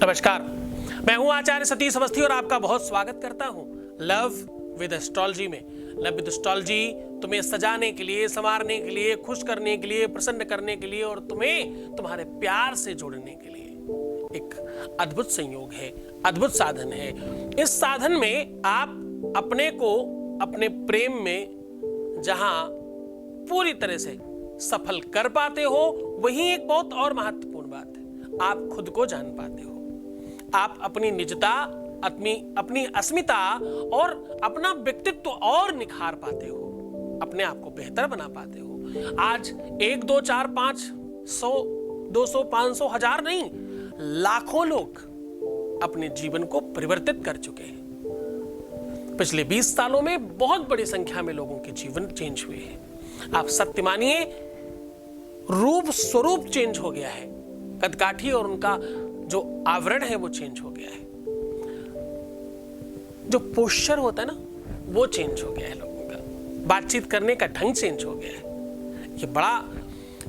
नमस्कार, मैं हूं आचार्य सतीश अवस्थी और आपका बहुत स्वागत करता हूं लव विद एस्ट्रोलॉजी में। लव विद एस्ट्रोलॉजी तुम्हें सजाने के लिए, संवारने के लिए, खुश करने के लिए, प्रसन्न करने के लिए और तुम्हें तुम्हारे प्यार से जोड़ने के लिए एक अद्भुत संयोग है, अद्भुत साधन है। इस साधन में आप अपने को अपने प्रेम में जहां पूरी तरह से सफल कर पाते हो, वही एक बहुत और महत्वपूर्ण बात है, आप खुद को जान पाते हो। आप अपनी निजता, अपनी अस्मिता और अपना व्यक्तित्व और निखार पाते हो, अपने आप को बेहतर बना पाते हो। आज 1 2 4 5 100 200 500 1000 नहीं, लाखों लोग अपने जीवन को परिवर्तित कर चुके हैं। पिछले 20 सालों में बहुत बड़ी संख्या में लोगों के जीवन चेंज हुए हैं। आप सत्य मानिए, रूप स्वरूप चेंज हो गया है, कदकाठी और उनका जो आवरण है वो चेंज हो गया है, जो पोस्चर होता है ना वो चेंज हो गया है, लोगों का बातचीत करने का ढंग चेंज हो गया है।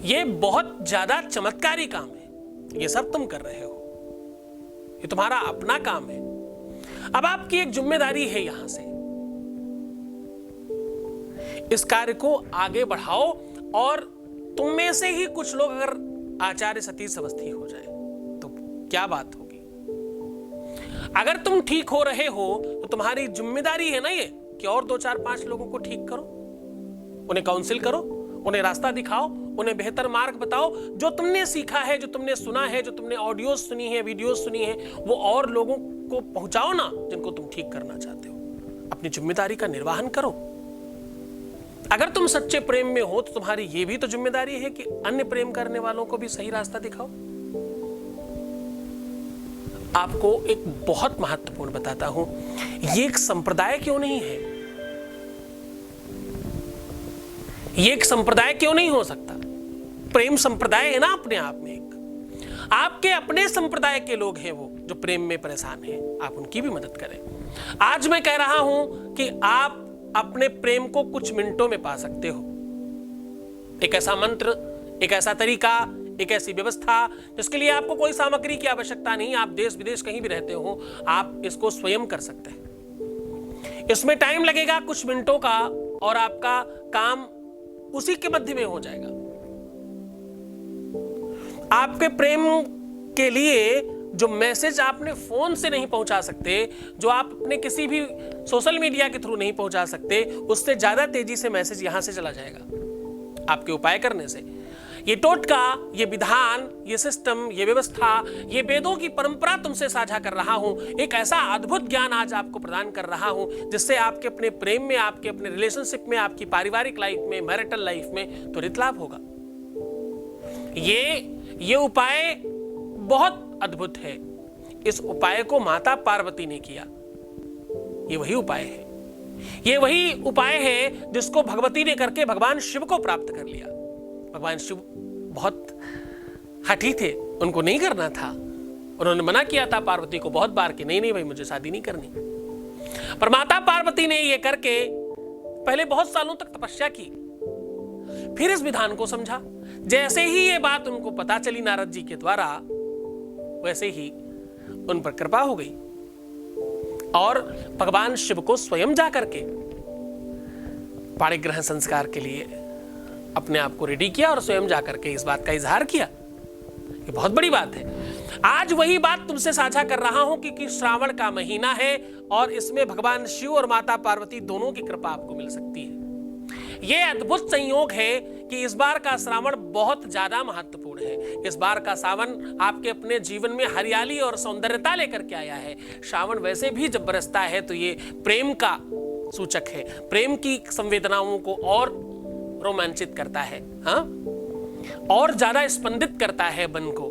ये बहुत ज्यादा चमत्कारी काम है। ये सब तुम कर रहे हो, ये तुम्हारा अपना काम है। अब आपकी एक जिम्मेदारी है यहां से इस कार्य को आगे बढ़ाओ और तुम में से ही कुछ लोग अगर आचार्य सतीश अवस्थी हो जाए तो क्या बात होगी। अगर तुम ठीक हो रहे हो तो तुम्हारी जिम्मेदारी है ना ये कि और 2 4 5 लोगों को ठीक करो, उन्हें काउंसिल करो, उन्हें रास्ता दिखाओ, उन्हें बेहतर मार्ग बताओ। जो तुमने सीखा है, जो तुमने सुना है, जो तुमने ऑडियो सुनी है, वीडियो सुनी है, वो और लोगों को पहुंचाओ ना जिनको तुम ठीक करना चाहते हो। अपनी जिम्मेदारी का निर्वहन करो। अगर तुम सच्चे प्रेम में हो तो तुम्हारी ये भी तो जिम्मेदारी है कि अन्य प्रेम करने वालों को भी सही रास्ता दिखाओ। आपको एक बहुत महत्वपूर्ण बताता हूं, ये एक संप्रदाय क्यों नहीं है, ये एक संप्रदाय क्यों नहीं हो सकता। प्रेम संप्रदाय है ना अपने आप में एक। आपके अपने संप्रदाय के लोग हैं वो जो प्रेम में परेशान हैं, आप उनकी भी मदद करें। आज मैं कह रहा हूं कि आप अपने प्रेम को कुछ मिनटों में पा सकते हो। एक ऐसा मंत्र, एक ऐसा तरीका, एक ऐसी व्यवस्था जिसके लिए आपको कोई सामग्री की आवश्यकता नहीं। आप देश विदेश कहीं भी रहते हो, आप इसको स्वयं कर सकते हैं। इसमें टाइम लगेगा कुछ मिनटों का और आपका काम उसी के मध्य में हो जाएगा। आपके प्रेम के लिए जो मैसेज आपने फोन से नहीं पहुंचा सकते, जो आप अपने किसी भी सोशल मीडिया के थ्रू नहीं पहुंचा सकते, उससे ज्यादा तेजी से मैसेज यहां से चला जाएगा आपके उपाय करने से। ये टोटका, ये विधान, ये सिस्टम, ये व्यवस्था, ये वेदों की परंपरा तुमसे साझा कर रहा हूं। एक ऐसा अद्भुत ज्ञान आज आपको प्रदान कर रहा हूं जिससे आपके अपने प्रेम में, आपके अपने रिलेशनशिप में, आपकी पारिवारिक लाइफ में, मैरिटल लाइफ में त्वरित लाभ होगा। ये उपाय बहुत अद्भुत है। इस उपाय को माता पार्वती ने किया। ये वही उपाय है, ये वही उपाय है जिसको भगवती ने करके भगवान शिव को प्राप्त कर लिया। भगवान शिव बहुत हठी थे, उनको नहीं करना था। उन्होंने मना किया था पार्वती को बहुत बार कि नहीं भाई मुझे शादी नहीं करनी। पर माता पार्वती ने ये करके पहले बहुत सालों तक तपस्या की, फिर इस विधान को समझा। जैसे ही ये बात उनको पता चली नारद जी के द्वारा, वैसे ही उन पर कृपा हो गई और भगवान शिव को स्वयं जाकर के पाणिग्रहण संस्कार के लिए अपने आप को रेडी किया और स्वयं जाकर के इस बात का इजहार किया। ये बहुत बड़ी बात है। आज वही बात तुमसे साझा कर रहा हूं क्योंकि श्रावण का महीना है और इसमें भगवान शिव और माता पार्वती दोनों की कृपा आपको मिल सकती है। ये अद्भुत संयोग है कि इस बार का श्रावण बहुत ज्यादा महत्वपूर्ण है। इस बार का सावन आपके अपने जीवन में हरियाली और सौंदर्यता लेकर के आया है। श्रावण वैसे भी जब बरसता है तो ये प्रेम का सूचक है, प्रेम की संवेदनाओं को और रोमांचित करता है, हाँ, और ज्यादा स्पंदित करता है मन को।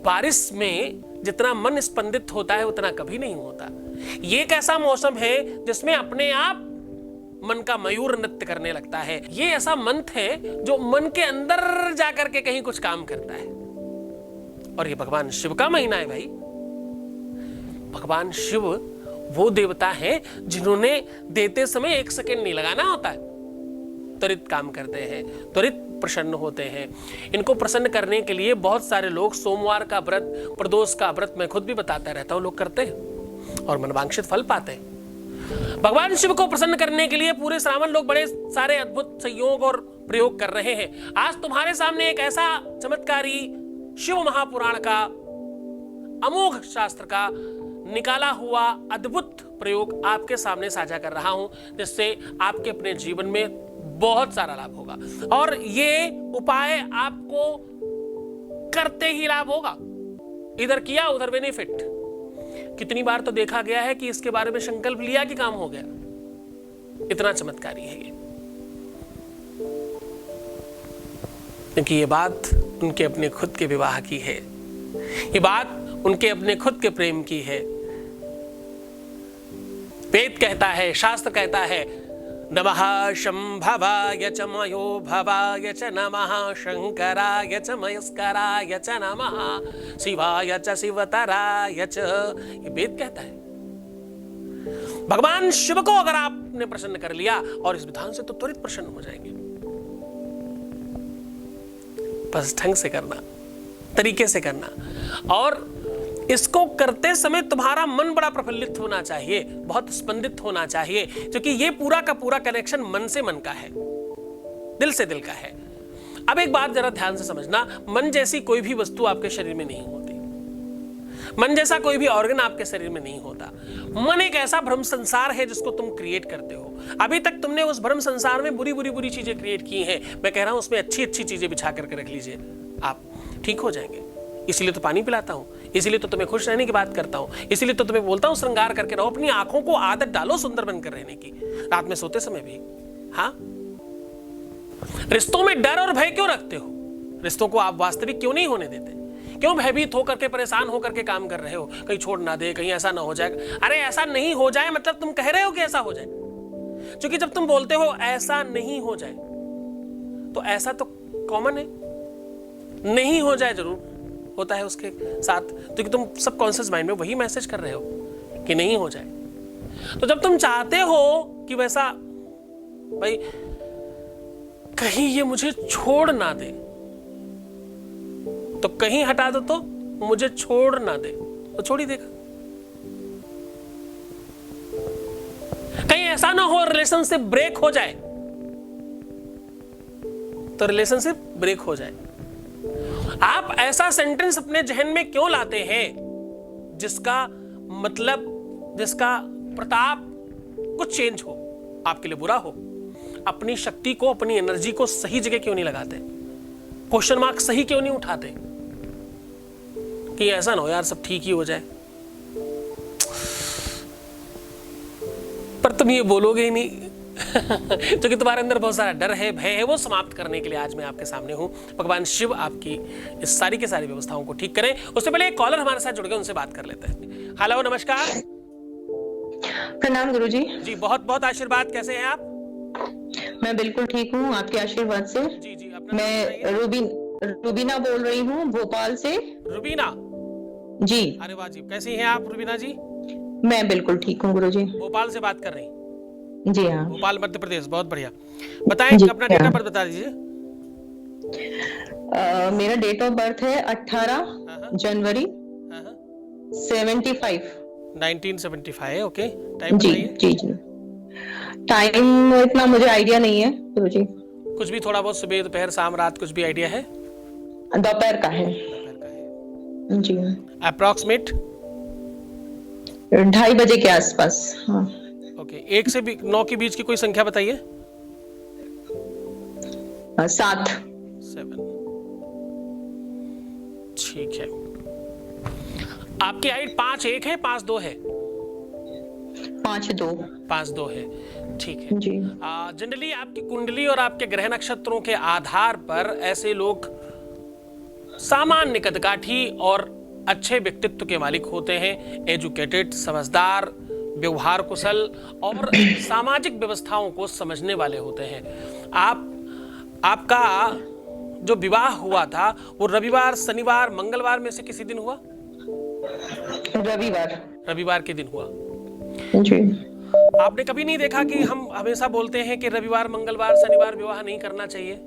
बारिश में जितना मन स्पंदित होता है उतना कभी नहीं होता। ये एक ऐसा मौसम है जिसमें अपने आप मन का मयूर नृत्य करने लगता है। ये ऐसा मंत्र है जो मन के अंदर जाकर के कहीं कुछ काम करता है। और ये भगवान शिव का महीना है भाई। भगवान शिव वो देवता है जिन्होंने देते समय 1 सेकंड नहीं लगाना होता है, त्वरित काम करते हैं, त्वरित प्रसन्न होते हैं। इनको प्रसन्न करने के लिए बहुत सारे लोग सोमवार का व्रत, प्रदोष का व्रत, मैं खुद भी बताता रहता हूँ, लोग करते हैं और मनवांछित फल पाते हैं। भगवान शिव को प्रसन्न करने के लिए पूरे श्रावण लोग बड़े सारे अद्भुत संयोग और प्रयोग कर रहे हैं। आज तुम्हारे सामने एक ऐसा चमत्कारी शिव महापुराण का, अमोघ शास्त्र का निकाला हुआ अद्भुत प्रयोग आपके सामने साझा कर रहा हूं, जिससे आपके अपने जीवन में बहुत सारा लाभ होगा। और ये उपाय आपको करते ही लाभ होगा, इधर किया उधर बेनिफिट। कितनी बार तो देखा गया है कि इसके बारे में संकल्प लिया कि काम हो गया। इतना चमत्कारी है ये, क्योंकि ये बात उनके अपने खुद के विवाह की है, ये बात उनके अपने खुद के प्रेम की है। वेद कहता है, शास्त्र कहता है, नमः शंभवाय च मयो भवाय च नमः शंकराय च मयस्कराय च नमः शिवाय च शिवतराय च। ये वेद कहता है। भगवान शिव को अगर आपने प्रसन्न कर लिया और इस विधान से, तो त्वरित प्रसन्न हो जाएंगे। बस ढंग से करना, तरीके से करना, और इसको करते समय तुम्हारा मन बड़ा प्रफुल्लित होना चाहिए, बहुत स्पंदित होना चाहिए, क्योंकि ये पूरा का पूरा कनेक्शन मन से मन का है, दिल से दिल का है। अब एक बात जरा ध्यान से समझना, मन जैसी कोई भी वस्तु आपके शरीर में नहीं होती, मन जैसा कोई भी ऑर्गन आपके शरीर में नहीं होता। मन एक ऐसा भ्रम संसार है जिसको तुम क्रिएट करते हो। अभी तक तुमने उस भ्रम संसार में बुरी बुरी बुरी चीजें क्रिएट की हैं। मैं कह रहा हूं उसमें अच्छी अच्छी चीजें बिछा करके रख लीजिए, आप ठीक हो जाएंगे। इसीलिए तो पानी पिलाता हूं, इसीलिए तो तुम्हें खुश रहने की बात करता हूं, इसीलिए तो तुम्हें बोलता हूं श्रृंगार करके रहो। अपनी आंखों को आदत डालो सुंदर बनकर रहने की, रात में सोते समय भी। हाँ, रिश्तों में डर और भय क्यों रखते हो? रिश्तों को आप वास्तविक क्यों नहीं होने देते? क्यों भयभीत होकर के, परेशान होकर के काम कर रहे हो? कहीं छोड़ ना दे, कहीं ऐसा ना हो जाए। अरे ऐसा नहीं हो जाए मतलब तुम कह रहे हो कि ऐसा हो जाए, क्योंकि जब तुम बोलते हो ऐसा नहीं हो जाए, तो ऐसा तो कॉमन है, नहीं हो जाए जरूर होता है उसके साथ, क्योंकि तुम सबकॉन्शियस माइंड में वही मैसेज कर रहे हो कि नहीं हो जाए। तो जब तुम चाहते हो कि वैसा, भाई कहीं ये मुझे छोड़ ना दे, तो कहीं हटा दो तो मुझे छोड़ ना दे, तो छोड़ ही देगा। कहीं ऐसा ना हो रिलेशनशिप ब्रेक हो जाए, तो रिलेशनशिप ब्रेक हो जाए। आप ऐसा सेंटेंस अपने जहन में क्यों लाते हैं जिसका मतलब, जिसका प्रताप कुछ चेंज हो, आपके लिए बुरा हो? अपनी शक्ति को, अपनी एनर्जी को सही जगह क्यों नहीं लगाते? क्वेश्चन मार्क सही क्यों नहीं उठाते कि ऐसा ना हो यार सब ठीक ही हो जाए? पर तुम ये बोलोगे ही नहीं क्योंकि तुम्हारे अंदर बहुत सारा डर है, भय है, वो समाप्त करने के लिए आज मैं आपके सामने हूं। भगवान शिव आपकी इस सारी की सारी व्यवस्थाओं को ठीक करें। उससे पहले एक कॉलर हमारे साथ जुड़ गए, उनसे बात कर लेते हैं। हेलो, नमस्कार। प्रणाम गुरुजी। जी बहुत बहुत आशीर्वाद। कैसे हैं आप? मैं बिल्कुल ठीक हूँ आपके आशीर्वाद से। जी जी, मैं रुबीना बोल रही हूँ भोपाल से। रुबीना जी। अरे वाह जी, कैसी हैं आप रुबीना जी? मैं बिल्कुल ठीक हूँ गुरुजी। भोपाल से बात कर रही? जी हाँ। भोपाल मध्य प्रदेश, बहुत बढ़िया। बताएं अपना डेट ऑफ बर्थ बता दीजिए। मेरा डेट ऑफ बर्थ है 18 जनवरी 75। 1975। ओके, टाइम जी जी जी। टाइम इतना मुझे आइडिया नहीं है गुरुजी। कुछ भी थोड़ा बहुत, सुबह दोपहर शाम रात, कुछ भी आइडिया है? दोपहर का है। दोपहर का है जी। अप्रॉक्सीमेट 2:30 बजे के आसपास। हाँ। ओके, 1 से 9 के बीच की कोई संख्या बताइए। 7। ठीक है। आपकी हाइट 5'1" है, 5'2" है? 5'2". 5'2" है, ठीक है जी। जनरली आपकी कुंडली और आपके ग्रह नक्षत्रों के आधार पर ऐसे लोग सामान्य कदकाठी और अच्छे व्यक्तित्व के मालिक होते हैं। एजुकेटेड, समझदार, व्यवहार कुशल और सामाजिक व्यवस्थाओं को समझने वाले होते हैं। आपका जो विवाह हुआ था वो रविवार, शनिवार, मंगलवार में से किसी दिन हुआ? रविवार। रविवार के दिन हुआ। जी। आपने कभी नहीं देखा कि हम हमेशा बोलते हैं कि रविवार, मंगलवार, शनिवार विवाह नहीं करना चाहिए?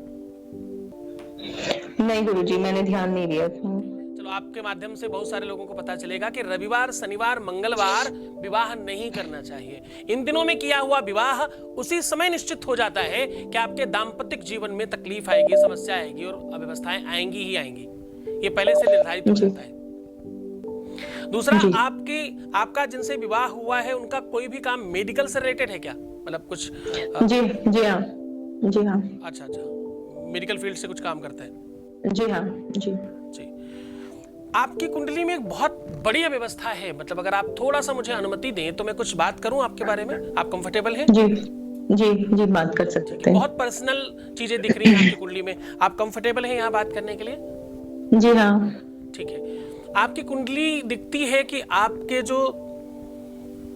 नहीं गुरुजी, मैंने ध्यान नहीं दिया था। चलो, आपके माध्यम से बहुत सारे लोगों को पता चलेगा कि रविवार, शनिवार, मंगलवार विवाह नहीं करना चाहिए। इन दिनों में किया हुआ विवाह उसी समय निश्चित हो जाता है कि आपके दाम्पत्य जीवन में तकलीफ आएगी, समस्या आएगी और अव्यवस्थाएं आएंगी ही आएंगी। ये पहले से निर्धारित हो जाता है। दूसरा, आपका जिनसे विवाह हुआ है उनका कोई भी काम मेडिकल से रिलेटेड है क्या? मतलब कुछ जी हाँ, जी हाँ। अच्छा, मेडिकल फील्ड से कुछ काम करते हैं? जी हाँ, जी। आपकी कुंडली में एक बहुत बड़ी व्यवस्था है। मतलब अगर आप थोड़ा सा मुझे अनुमति दें तो मैं कुछ बात करूं आपके बारे में? आप कंफर्टेबल हैं? जी, बात कर सकते हैं। बहुत पर्सनल चीजें दिख रही हैं आपकी कुंडली में। आप कंफर्टेबल हैं यहाँ बात करने के लिए? जी हाँ। ठीक है। आपकी कुंडली दिखती है कि आपके जो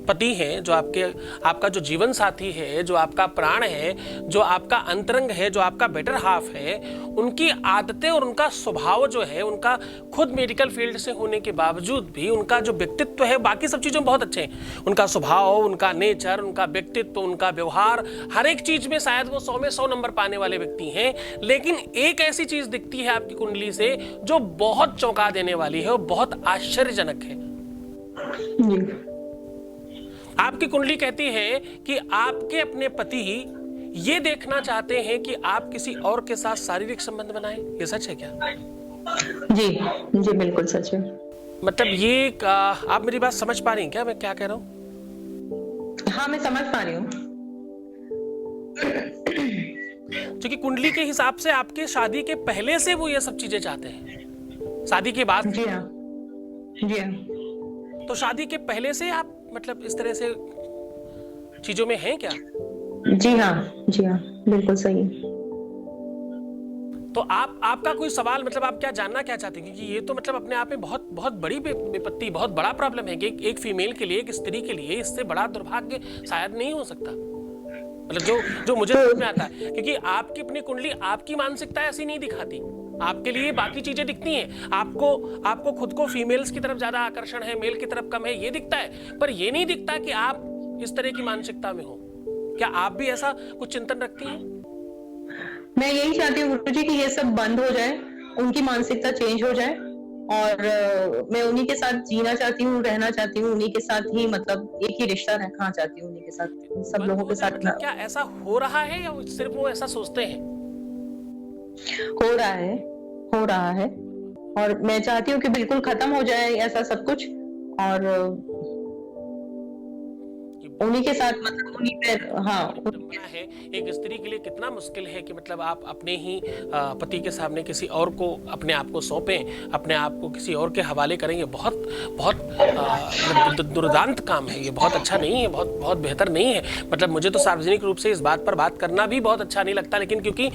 पति हैं, जो आपका जो जीवन साथी है, जो आपका प्राण है, जो आपका अंतरंग है, जो आपका बेटर हाफ है, उनकी आदतें और उनका स्वभाव जो है, उनका खुद मेडिकल फील्ड से होने के बावजूद भी उनका जो व्यक्तित्व है, बाकी सब चीज़ों में बहुत अच्छे हैं। उनका स्वभाव, उनका नेचर, उनका व्यक्तित्व, उनका व्यवहार, हर एक चीज़ में शायद वो 100 में 100 नंबर पाने वाले व्यक्ति हैं। लेकिन एक ऐसी चीज़ दिखती है आपकी कुंडली से जो बहुत चौंका देने वाली है और बहुत आश्चर्यजनक है। आपकी कुंडली कहती है कि आपके अपने पति ये देखना चाहते हैं कि आप किसी और के साथ शारीरिक संबंध बनाएं। ये सच है क्या? जी बिल्कुल सच है। मतलब ये आप मेरी बात समझ पा रही हैं क्या मैं क्या कह रहा हूँ? हाँ, मैं समझ पा रही हूँ। क्योंकि कुंडली के हिसाब से आपके शादी के पहले से वो ये सब चीजें चाहते हैं, शादी के बाद? जी हाँ, जी हाँ। तो शादी के पहले से आप मतलब इस तरह से चीजों में हैं क्या? जी हाँ, बिल्कुल सही। तो आपका कोई सवाल, मतलब आप क्या जानना क्या चाहते हैं? क्योंकि ये तो मतलब अपने आप में बहुत बहुत बड़ी विपत्ति, बहुत बड़ा प्रॉब्लम है कि एक फीमेल के लिए, एक स्त्री के लिए इससे बड़ा दुर्भाग्य शायद नहीं हो सकता। मतलब जो मुझे समझ में आता है, क्योंकि आपकी अपनी कुंडली, आपकी मानसिकता ऐसी नहीं दिखाती। आपके लिए बाकी चीजें दिखती हैं। आपको खुद को फीमेल्स की तरफ ज्यादा आकर्षण है, मेल की तरफ कम है, ये दिखता है। पर ये नहीं दिखता कि आप इस तरह की मानसिकता में हो। क्या आप भी ऐसा कुछ चिंतन रखती हैं? मैं यही चाहती हूँ गुरुजी कि ये सब बंद हो जाए, उनकी मानसिकता चेंज हो जाए और मैं उन्हीं के साथ जीना चाहती हूँ, रहना चाहती हूँ, उन्हीं के साथ ही, मतलब एक ही रिश्ता रखना चाहती हूँ उन्हीं के साथ, सब लोगों के साथ। मतलब क्या ऐसा हो रहा है या सिर्फ वो ऐसा सोचते हैं? हो रहा है और मैं चाहती हूँ कि बिल्कुल खत्म हो जाए ऐसा सब कुछ और उन्हीं के साथ, मतलब उन्हीं पे। हाँ, है एक स्त्री के लिए कितना मुश्किल है कि मतलब आप अपने ही पति के सामने किसी और को अपने आप को सौंपें, अपने आप को किसी और के हवाले करेंगे। बहुत बहुत दुर्दांत काम है ये, बहुत अच्छा नहीं है, बहुत बेहतर नहीं है। मतलब मुझे तो सार्वजनिक रूप से इस बात पर बात करना भी बहुत अच्छा नहीं लगता, लेकिन क्योंकि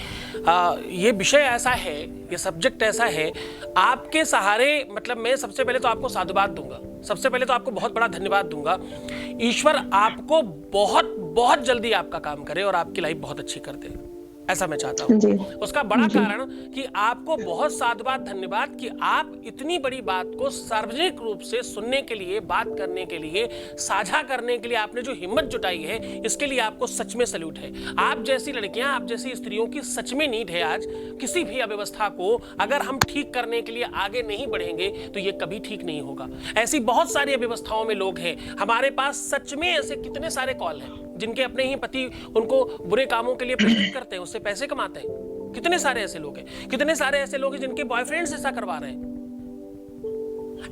ये विषय ऐसा है, ये सब्जेक्ट ऐसा है, आपके सहारे मतलब मैं सबसे पहले तो आपको साधुवाद दूंगा, सबसे पहले तो आपको बहुत बड़ा धन्यवाद दूंगा। ईश्वर आपको बहुत बहुत जल्दी आपका काम करे और आपकी लाइफ बहुत अच्छी कर दे, ऐसा मैं चाहता हूँ। उसका बड़ा कारण कि आपको बहुत साधुवाद धन्यवाद कि आप इतनी बड़ी बात को सार्वजनिक रूप से सुनने के लिए, बात करने के लिए, साझा करने के लिए आपने जो हिम्मत जुटाई है, इसके लिए आपको सच में सैल्यूट है। आप जैसी लड़कियां, आप जैसी स्त्रियों की सच में नीड है आज। किसी भी अव्यवस्था को अगर हम ठीक करने के लिए आगे नहीं बढ़ेंगे तो ये कभी ठीक नहीं होगा। ऐसी बहुत सारी अव्यवस्थाओं में लोग हैं हमारे पास, सच में ऐसे कितने सारे कॉल हैं जिनके अपने ही पति उनको बुरे कामों के लिए प्रेरित करते हैं, उससे पैसे कमाते हैं। कितने सारे ऐसे लोग हैं, कितने सारे ऐसे लोग हैं जिनके बॉयफ्रेंड्स ऐसा करवा रहे हैं।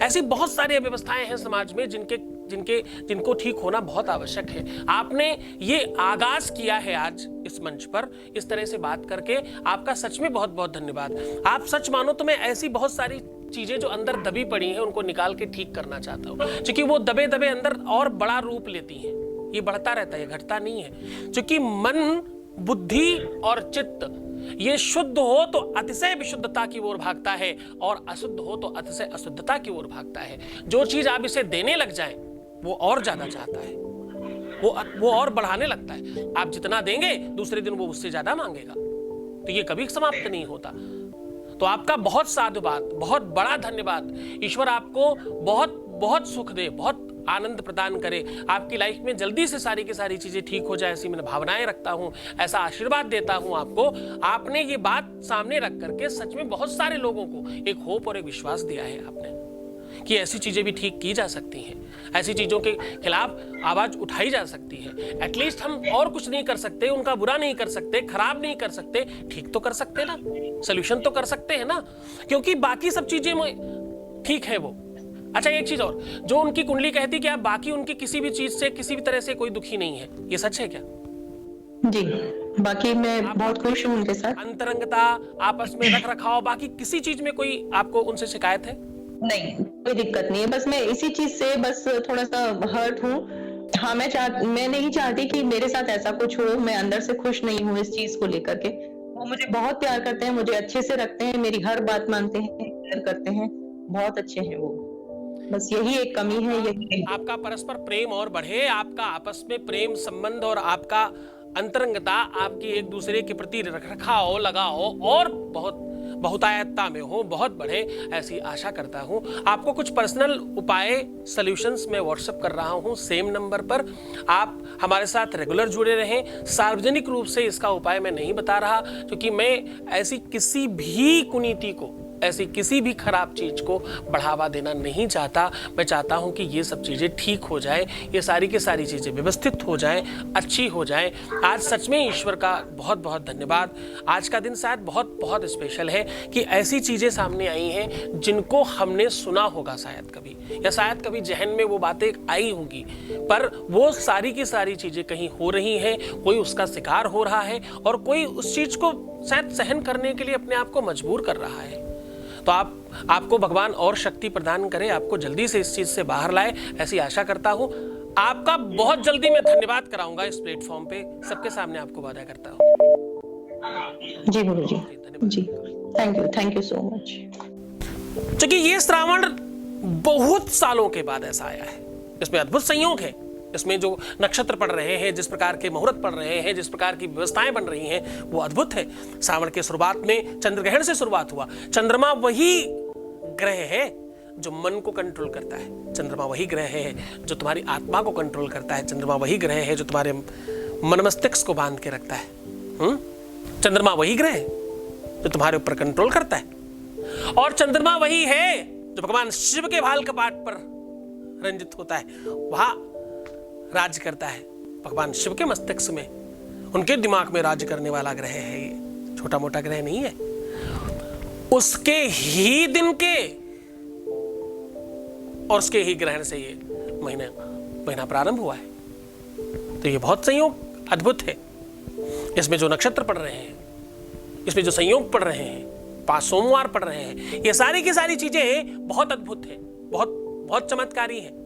ऐसी बहुत सारी व्यवस्थाएं हैं समाज में जिनको ठीक होना बहुत आवश्यक है। आपने ये आगाज किया है आज इस मंच पर इस तरह से बात करके, आपका सच में बहुत बहुत धन्यवाद। आप सच मानो तो मैं ऐसी बहुत सारी चीजें जो अंदर दबी पड़ी हैं उनको निकाल के ठीक करना चाहता हूँ, क्योंकि वो दबे दबे अंदर और बड़ा रूप लेती हैं। ये बढ़ता रहता है, ये घटता नहीं है। क्योंकि मन, बुद्धि और चित्त ये शुद्ध हो तो अतिशय विशुद्धता की ओर भागता है और अशुद्ध हो तो अतिशय अशुद्धता की ओर भागता है। जो चीज आप इसे देने लग जाएं वो और ज्यादा चाहता है, वो और बढ़ाने लगता है। आप जितना देंगे दूसरे दिन वो उससे ज्यादा मांगेगा, तो ये कभी समाप्त नहीं होता। तो आपका बहुत साधुवाद, बहुत बड़ा धन्यवाद। ईश्वर आपको बहुत बहुत सुख दे, बहुत आनंद प्रदान करे, आपकी लाइफ में जल्दी से सारी की सारी चीजें ठीक हो जाए, ऐसी मैं भावनाएं रखता हूं, ऐसा आशीर्वाद देता हूं आपको। आपने ये बात सामने रख करके सच में बहुत सारे लोगों को एक होप और एक विश्वास दिया है आपने कि ऐसी चीजें भी ठीक की जा सकती हैं, ऐसी चीजों के खिलाफ आवाज उठाई जा सकती है। एटलीस्ट हम और कुछ नहीं कर सकते, उनका बुरा नहीं कर सकते, खराब नहीं कर सकते, ठीक तो कर सकते ना, सोल्यूशन तो कर सकते हैं ना, क्योंकि बाकी सब चीजें ठीक है वो। अच्छा एक चीज और, जो उनकी कुंडली कहती कि आप बाकी उनकी किसी भी चीज से किसी भी तरह से कोई दुखी नहीं है, ये सच है क्या? जी, बाकी मैं बहुत खुश हूँ उनके साथ। अंतरंगता, आपस में रख रखाव, बाकी किसी चीज में कोई आपको उनसे शिकायत है? नहीं, कोई दिक्कत नहीं है, बस मैं इसी चीज से बस थोड़ा सा हर्ट हूँ। हाँ, मैं नहीं चाहती कि मेरे साथ ऐसा कुछ हो, मैं अंदर से खुश नहीं हूँ इस चीज को लेकर के। वो मुझे बहुत प्यार करते हैं, मुझे अच्छे से रखते हैं, मेरी हर बात मानते हैं, केयर करते हैं, बहुत अच्छे हैं वो। बस यही एक कमी है, यही आपका परस्पर प्रेम और बढ़े, आपका आपस में प्रेम संबंध और आपका अंतरंगता, आपकी एक दूसरे के प्रति रखरखाव, लगाव और बहुतायतता में हो, बहुत बढ़े, ऐसी आशा करता हूं। आपको कुछ पर्सनल उपाय सॉल्यूशंस में व्हाट्सएप कर रहा हूं सेम नंबर पर। आप हमारे साथ रेगुलर जुड़े रहें। सार्वजनिक रूप से इसका उपाय मैं नहीं बता रहा, क्योंकि मैं ऐसी किसी भी कुनीति को, ऐसी किसी भी खराब चीज को बढ़ावा देना नहीं चाहता। मैं चाहता हूं कि ये सब चीजें ठीक हो जाए, ये सारी की सारी चीजें व्यवस्थित हो जाएं, अच्छी हो जाएं। आज सच में ईश्वर का बहुत बहुत धन्यवाद। आज का दिन शायद बहुत बहुत स्पेशल है कि ऐसी चीजें सामने आई हैं जिनको हमने सुना होगा शायद कभी, या शायद कभी जहन में वो बातें आई होंगी, पर वो सारी की सारी चीजें कहीं हो रही हैं, कोई उसका शिकार हो रहा है और कोई उस चीज को शायद सहन करने के लिए अपने आप को मजबूर कर रहा है। तो आपको भगवान और शक्ति प्रदान करे, आपको जल्दी से इस चीज से बाहर लाए, ऐसी आशा करता हूं। आपका बहुत जल्दी मैं धन्यवाद कराऊंगा इस प्लेटफॉर्म पे, सबके सामने आपको वादा करता हूं। जी गुरु जी, थैंक यू सो मच। क्योंकि ये श्रावण बहुत सालों के बाद ऐसा आया है, इसमें अद्भुत संयोग है, इसमें जो नक्षत्र पड़ रहे हैं, जिस प्रकार के मुहूर्त पड़ रहे हैं, जिस प्रकार की व्यवस्थाएं बन रही हैं, वो अद्भुत है। श्रावण के शुरुआत में चंद्रग्रहण से शुरुआत हुआ। चंद्रमा वही ग्रह है जो मन को कंट्रोल करता है, चंद्रमा वही ग्रह है जो तुम्हारी आत्मा को कंट्रोल करता है, चंद्रमा वही ग्रह है जो तुम्हारे मन मस्तिष्क को बांध के रखता है। चंद्रमा वही ग्रह है जो तुम्हारे ऊपर कंट्रोल करता है, और चंद्रमा वही है जो भगवान शिव के भाल कपाट पर रंजित होता है, वहां राज्य करता है भगवान शिव के मस्तिष्क में, उनके दिमाग में राज्य करने वाला ग्रह है ये, छोटा मोटा ग्रह नहीं है। उसके ही दिन के और उसके ही ग्रहण से ये महीना प्रारंभ हुआ है। तो ये बहुत संयोग अद्भुत है। इसमें जो नक्षत्र पड़ रहे हैं, इसमें जो संयोग पड़ रहे हैं, 5 सोमवार पड़ रहे हैं, ये सारी की सारी चीजें बहुत अद्भुत है, बहुत बहुत चमत्कारी है।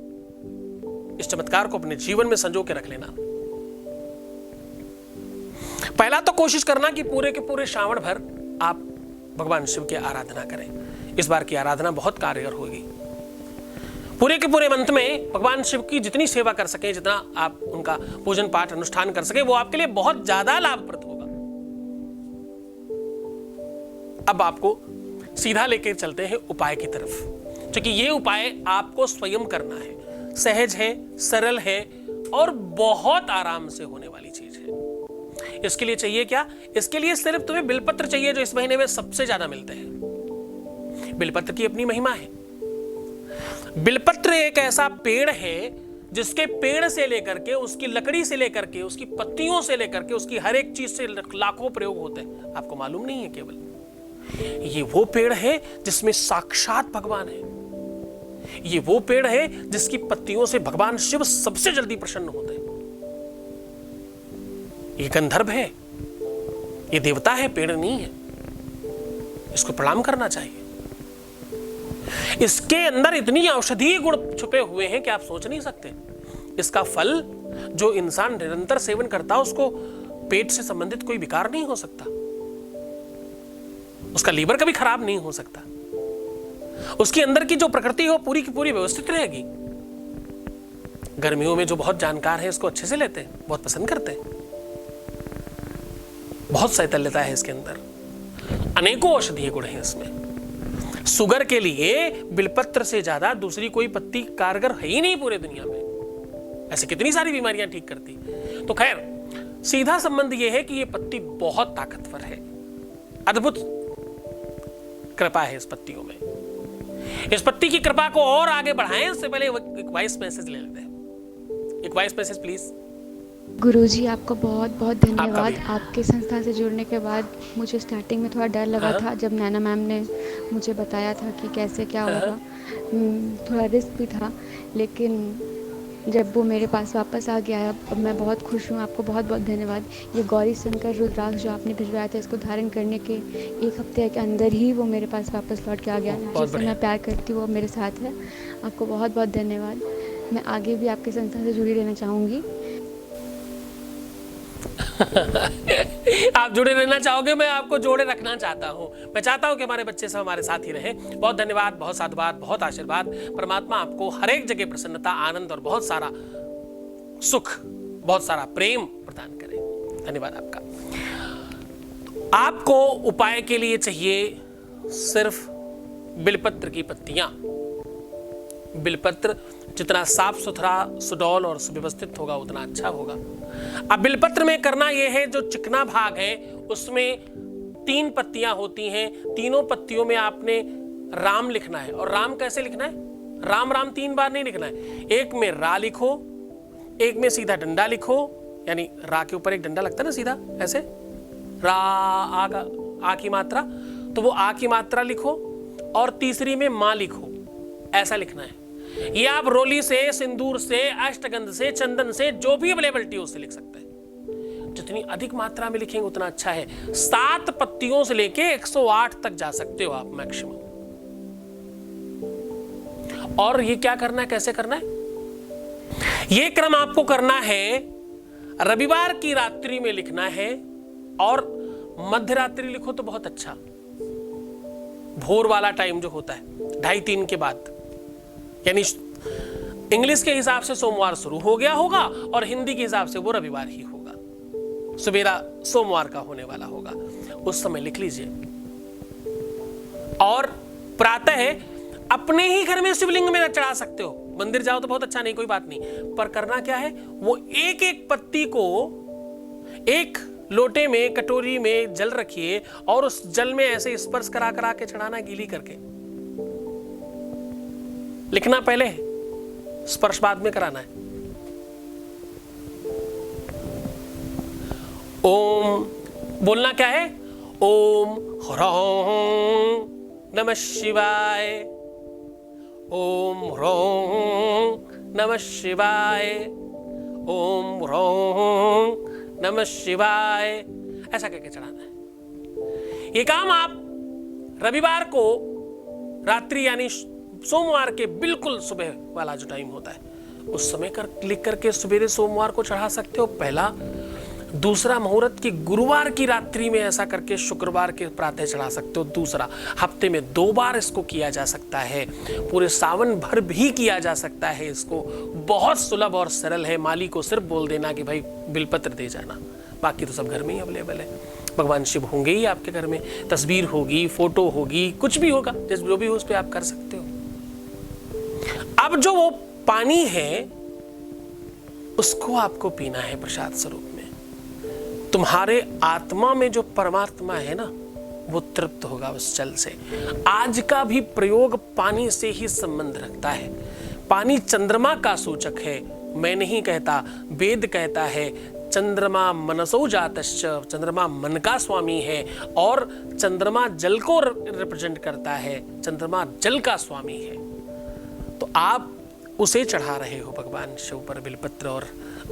इस चमत्कार को अपने जीवन में संजो के रख लेना। पहला तो कोशिश करना कि पूरे के पूरे श्रावण भर आप भगवान शिव की आराधना करें। इस बार की आराधना बहुत कारगर होगी। पूरे के पूरे मंथ में भगवान शिव की जितनी सेवा कर सकें, जितना आप उनका पूजन पाठ अनुष्ठान कर सके, वो आपके लिए बहुत ज्यादा लाभप्रद होगा। अब आपको सीधा लेकर चलते हैं उपाय की तरफ, क्योंकि ये उपाय आपको स्वयं करना है। सहज है, सरल है और बहुत आराम से होने वाली चीज है। इसके लिए चाहिए क्या? इसके लिए सिर्फ तुम्हें बिलपत्र चाहिए, जो इस महीने में सबसे ज्यादा मिलते हैं। बिलपत्र की अपनी महिमा है। बिलपत्र एक ऐसा पेड़ है जिसके पेड़ से लेकर के, उसकी लकड़ी से लेकर के, उसकी पत्तियों से लेकर के, उसकी हर एक चीज से लाखों प्रयोग होते हैं। आपको मालूम नहीं है केवल ये वो पेड़ है जिसमें साक्षात भगवान है। ये वो पेड़ है जिसकी पत्तियों से भगवान शिव सबसे जल्दी प्रसन्न होते हैं। ये गंधर्व है, ये देवता है, पेड़ नहीं है। इसको प्रणाम करना चाहिए। इसके अंदर इतनी औषधीय गुण छुपे हुए हैं कि आप सोच नहीं सकते। इसका फल जो इंसान निरंतर सेवन करता है, उसको पेट से संबंधित कोई विकार नहीं हो सकता, उसका लीवर कभी खराब नहीं हो सकता, उसके अंदर की जो प्रकृति हो पूरी की पूरी व्यवस्थित रहेगी। गर्मियों में जो बहुत जानकार है इसको अच्छे से लेते हैं, बहुत पसंद करते हैं। बहुत शैतल्यता है इसके अंदर, अनेकों औषधीय गुण हैं इसमें। शुगर के लिए बिलपत्र से ज्यादा दूसरी कोई पत्ती कारगर है ही नहीं पूरे दुनिया में। ऐसे कितनी सारी बीमारियां ठीक करती। तो खैर, सीधा संबंध यह है कि यह पत्ती बहुत ताकतवर है, अद्भुत कृपा है इस पत्तियों में। इस पत्ती की कृपा को और आगे बढ़ाएं उससे पहले एक वॉइस मैसेज ले लेते हैं। एक वॉइस मैसेज प्लीज। गुरुजी, आपको बहुत बहुत धन्यवाद। आपका आपके संस्था से जुड़ने के बाद मुझे स्टार्टिंग में थोड़ा डर लगा था, जब नैना मैम ने मुझे बताया था कि कैसे क्या होगा। थोड़ा रिस्क भी था, लेकिन जब वो मेरे पास वापस आ गया, अब मैं बहुत खुश हूँ। आपको बहुत बहुत धन्यवाद। ये गौरी शंकर रुद्राक्ष जो आपने भिजवाया था, इसको धारण करने के 1 हफ्ते के अंदर ही वो मेरे पास वापस लौट के आ गया। जिससे मैं प्यार करती हूँ वो मेरे साथ है। आपको बहुत बहुत धन्यवाद। मैं आगे भी आपके संस्था से जुड़ी रहना चाहूँगी। आप जुड़े रहना चाहोगे, मैं आपको जोड़े रखना चाहता हूं। मैं चाहता हूं कि हमारे बच्चे सब हमारे साथ ही रहे। बहुत धन्यवाद, बहुत साधुवाद, बहुत आशीर्वाद। परमात्मा आपको हर एक जगह प्रसन्नता, आनंद और बहुत सारा सुख, बहुत सारा प्रेम प्रदान करे। धन्यवाद आपका। आपको उपाय के लिए चाहिए सिर्फ बिलपत्र की पत्तियां। बिलपत्र जितना साफ सुथरा, सुडौल और सुव्यवस्थित होगा उतना अच्छा होगा। अब बिलपत्र में करना यह है, जो चिकना भाग है उसमें 3 पत्तियां होती हैं। तीनों पत्तियों में आपने राम लिखना है। और राम कैसे लिखना है? राम राम 3 बार नहीं लिखना है। एक में रा लिखो, एक में सीधा डंडा लिखो, यानी रा के ऊपर एक डंडा लगता है ना सीधा, ऐसे रा आ की मात्रा, तो वो आ की मात्रा लिखो। और तीसरी में मां लिखो, ऐसा लिखना है। ये आप रोली से, सिंदूर से, अष्टगंध से, चंदन से, जो भी अवेलेबिलिटी है उससे लिख सकते हैं। जितनी अधिक मात्रा में लिखेंगे उतना अच्छा है। 7 पत्तियों से लेके 108 तक जा सकते हो आप मैक्सिमम। और ये क्या करना है, कैसे करना है? ये क्रम आपको करना है, रविवार की रात्रि में लिखना है। और मध्य रात्रि लिखो तो बहुत अच्छा, भोर वाला टाइम जो होता है 2:30-3 के बाद, यानी इंग्लिश के हिसाब से सोमवार शुरू हो गया होगा और हिंदी के हिसाब से वो रविवार ही होगा। सवेरा सोमवार का होने वाला होगा, उस समय लिख लीजिए। और प्रातः अपने ही घर में शिवलिंग में चढ़ा सकते हो। मंदिर जाओ तो बहुत अच्छा, नहीं कोई बात नहीं, पर करना क्या है, वो एक एक पत्ती को एक लोटे में, कटोरी में जल रखिए और उस जल में ऐसे स्पर्श करा करा के चढ़ाना, गीली करके। लिखना पहले है, स्पर्श बाद में कराना है। ओम बोलना क्या है? ओम ह्रौं नमः शिवाय, ओम ह्रौं नमः शिवाय, ओम ह्रौं नमः शिवाय, ऐसा करके चढ़ाना है। ये काम आप रविवार को रात्रि यानी सोमवार के बिल्कुल सुबह वाला जो टाइम होता है उस समय लिख करके सवेरे सोमवार को चढ़ा सकते हो, पहला। दूसरा मुहूर्त की गुरुवार की रात्रि में ऐसा करके शुक्रवार के प्रातः चढ़ा सकते हो। दूसरा, हफ्ते में 2 बार इसको किया जा सकता है। पूरे सावन भर भी किया जा सकता है इसको। बहुत सुलभ और सरल है। माली को सिर्फ बोल देना कि भाई बिलपत्र दे जाना, बाकी तो सब घर में ही अवेलेबल है। भगवान शिव होंगे ही आपके घर में, तस्वीर होगी, फोटो होगी, कुछ भी होगा, जो भी हो उस पर आप कर सकते हो। अब जो वो पानी है उसको आपको पीना है प्रसाद स्वरूप में। तुम्हारे आत्मा में जो परमात्मा है ना, वो तृप्त होगा उस जल से। आज का भी प्रयोग पानी से ही संबंध रखता है। पानी चंद्रमा का सूचक है, मैं नहीं कहता, वेद कहता है। चंद्रमा मनसो जातश्च, चंद्रमा मन का स्वामी है और चंद्रमा जल को रिप्रेजेंट करता है। चंद्रमा जल का स्वामी है, तो आप उसे चढ़ा रहे हो भगवान शिव पर बिलपत्र और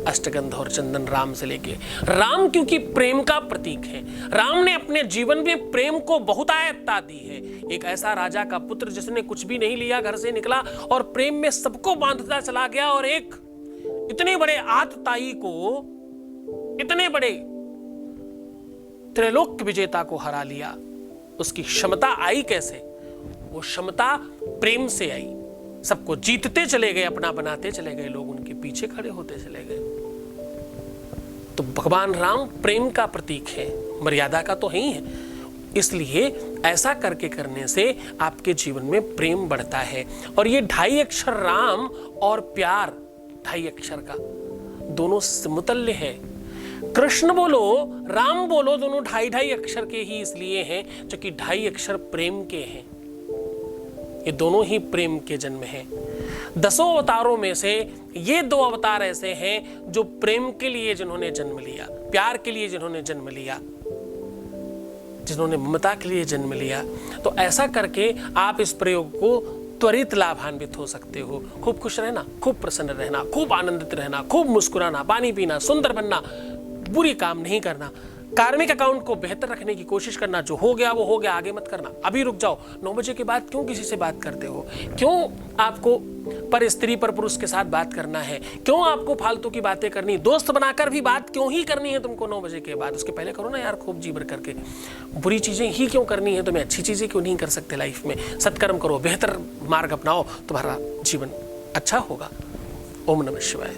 अष्टगंध और चंदन। राम से लेके, राम क्योंकि प्रेम का प्रतीक है। राम ने अपने जीवन में प्रेम को बहुतायतता दी है। एक ऐसा राजा का पुत्र जिसने कुछ भी नहीं लिया, घर से निकला और प्रेम में सबको बांधता चला गया और एक इतने बड़े आतताई को, इतने बड़े त्रैलोक्य विजेता को हरा लिया। उसकी क्षमता आई कैसे? वो क्षमता प्रेम से आई। सबको जीतते चले गए, अपना बनाते चले गए, लोग उनके पीछे खड़े होते चले गए। तो भगवान राम प्रेम का प्रतीक है, मर्यादा का तो है ही है। इसलिए ऐसा करने से आपके जीवन में प्रेम बढ़ता है। और ये 2.5 अक्षर राम और प्यार, 2.5 अक्षर का दोनों समतुल्य है। कृष्ण बोलो, राम बोलो, दोनों 2.5 अक्षर के ही इसलिए हैं जो कि 2.5 अक्षर प्रेम के हैं। ये दोनों ही प्रेम के जन्म हैं। 10 अवतारों में से ये 2 अवतार ऐसे हैं जो प्रेम के लिए जिन्होंने जन्म लिया, प्यार के लिए जिन्होंने जन्म लिया, जिन्होंने ममता के लिए जन्म लिया। तो ऐसा करके आप इस प्रयोग को त्वरित लाभान्वित हो सकते हो। खूब खुश रहना, खूब प्रसन्न रहना, खूब आनंदित रहना, खूब मुस्कुराना, पानी पीना, सुंदर बनना, बुरी काम नहीं करना, कार्मिक अकाउंट को बेहतर रखने की कोशिश करना। जो हो गया वो हो गया, आगे मत करना। अभी रुक जाओ। 9 बजे के बाद क्यों किसी से बात करते हो? क्यों आपको पर स्त्री पर पुरुष के साथ बात करना है? क्यों आपको फालतू की बातें करनी? दोस्त बनाकर भी बात क्यों ही करनी है तुमको 9 बजे के बाद? उसके पहले करो ना यार, खूब जी भर करके। बुरी चीजें ही क्यों करनी है तुम्हें? अच्छी चीजें क्यों नहीं कर सकते लाइफ में? सत्कर्म करो, बेहतर मार्ग अपनाओ, तुम्हारा जीवन अच्छा होगा। ओम नमः शिवाय।